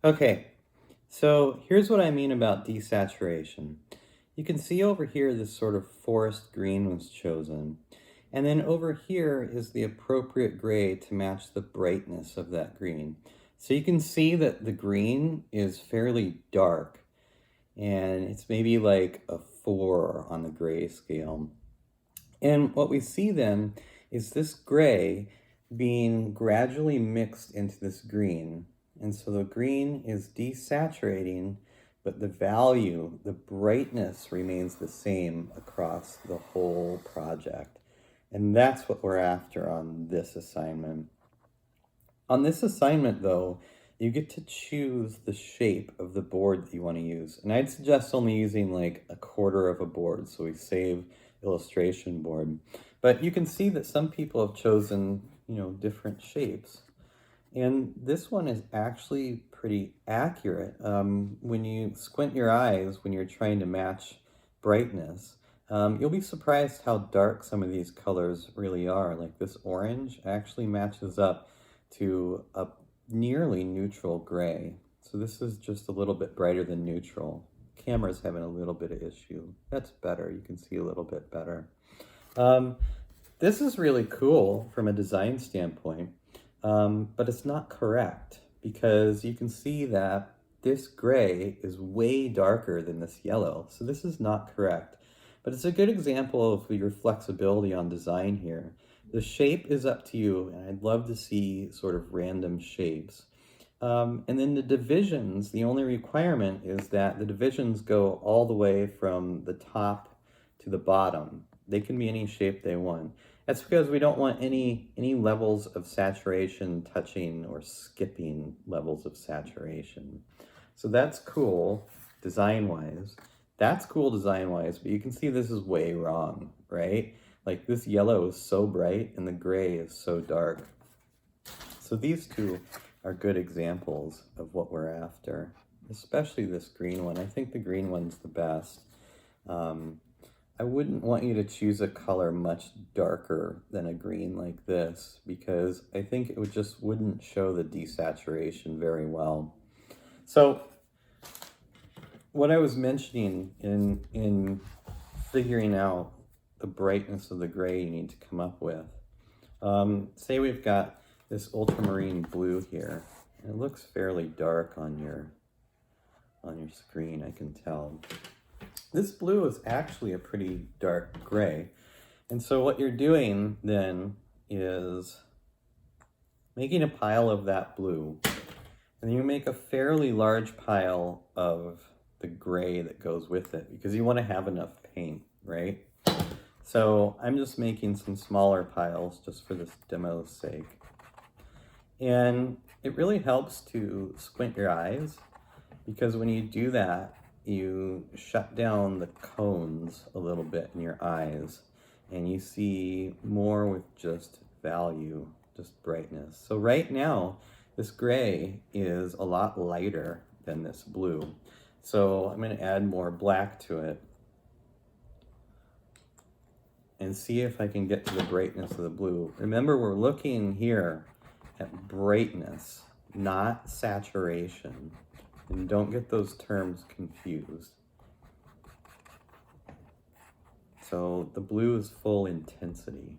Okay, so here's what I mean about desaturation. You can see over here this sort of forest green was chosen. And then over here is the appropriate gray to match the brightness of that green. So you can see that the green is fairly dark and it's maybe like a 4 on the gray scale. And what we see then is this gray being gradually mixed into this green. And so the green is desaturating, but the value, the brightness remains the same across the whole project. And that's what we're after on this assignment. On this assignment, though, you get to choose the shape of the board that you want to use. And I'd suggest only using like a quarter of a board, so we save illustration board. But you can see that some people have chosen, different shapes. And this one is actually pretty accurate. When you squint your eyes, when you're trying to match brightness, you'll be surprised how dark some of these colors really are. Like this orange actually matches up to a nearly neutral gray. So this is just a little bit brighter than neutral. Camera's having a little bit of issue. That's better. You can see a little bit better. This is really cool from a design standpoint, but it's not correct because you can see that this gray is way darker than this yellow. So this is not correct, but it's a good example of your flexibility on design here. The shape is up to you, and I'd love to see sort of random shapes. And then the divisions, the only requirement is that the divisions go all the way from the top to the bottom. They can be any shape they want. That's because we don't want any levels of saturation touching or skipping levels of saturation. So that's cool design-wise. That's cool design-wise, but you can see this is way wrong, right? Like this yellow is so bright and the gray is so dark. So these two are good examples of what we're after, especially this green one. I think the green one's the best. I wouldn't want you to choose a color much darker than a green like this because I think it wouldn't show the desaturation very well. So what I was mentioning in figuring out the brightness of the gray you need to come up with. Say we've got this ultramarine blue here. It looks fairly dark on your screen, I can tell. This blue is actually a pretty dark gray. And so what you're doing then is making a pile of that blue. And you make a fairly large pile of the gray that goes with it because you want to have enough paint, right? So I'm just making some smaller piles just for this demo's sake. And it really helps to squint your eyes because when you do that, you shut down the cones a little bit in your eyes and you see more with just value, just brightness. So right now, this gray is a lot lighter than this blue. So I'm going to add more black to it and see if I can get to the brightness of the blue. Remember, we're looking here at brightness, not saturation. And don't get those terms confused. So the blue is full intensity.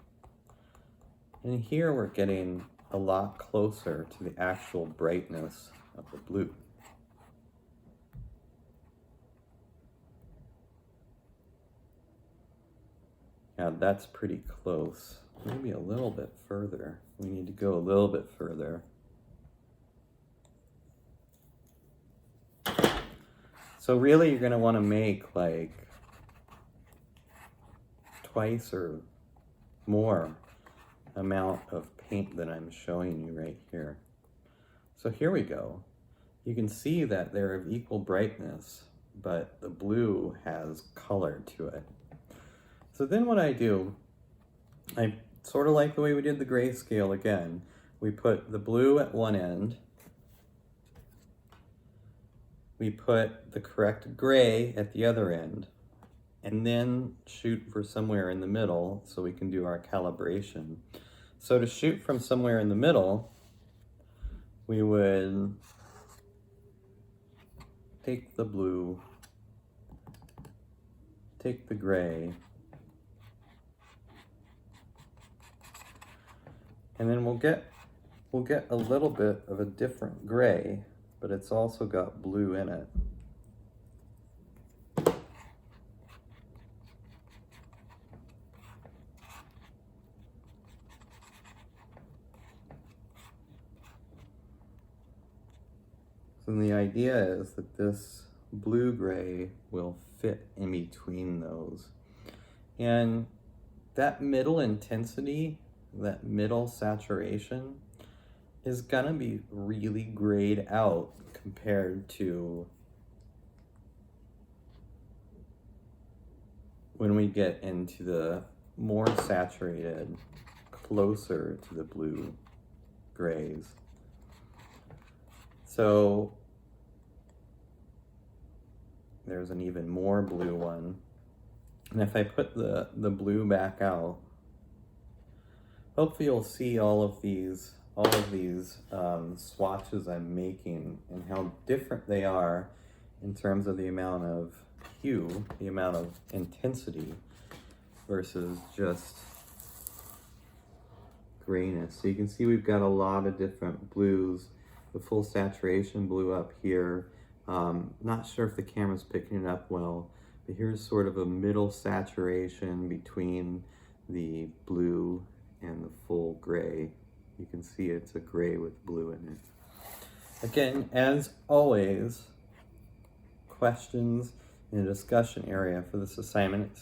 And here we're getting a lot closer to the actual brightness of the blue. Now that's pretty close. Maybe a little bit further. We need to go a little bit further. So really you're going to want to make like twice or more amount of paint that I'm showing you right here. So here we go. You can see that they're of equal brightness, but the blue has color to it. So then what I do, I sort of like the way we did the grayscale again. We put the blue at one end. We put the correct gray at the other end, and then shoot for somewhere in the middle so we can do our calibration. So to shoot from somewhere in the middle, we would take the blue, take the gray, and then we'll get a little bit of a different gray, but it's also got blue in it. So the idea is that this blue-gray will fit in between those. And that middle intensity, that middle saturation, is gonna be really grayed out compared to when we get into the more saturated, closer to the blue grays. So there's an even more blue one. And if I put the blue back out, hopefully you'll see all of these swatches I'm making and how different they are in terms of the amount of hue, the amount of intensity versus just grayness. So you can see we've got a lot of different blues. The full saturation blue up here. Not sure if the camera's picking it up well, but here's sort of a middle saturation between the blue and the full gray. You can see it's a gray with blue in it. Again, as always, questions in the discussion area for this assignment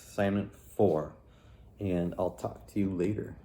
4, and I'll talk to you later.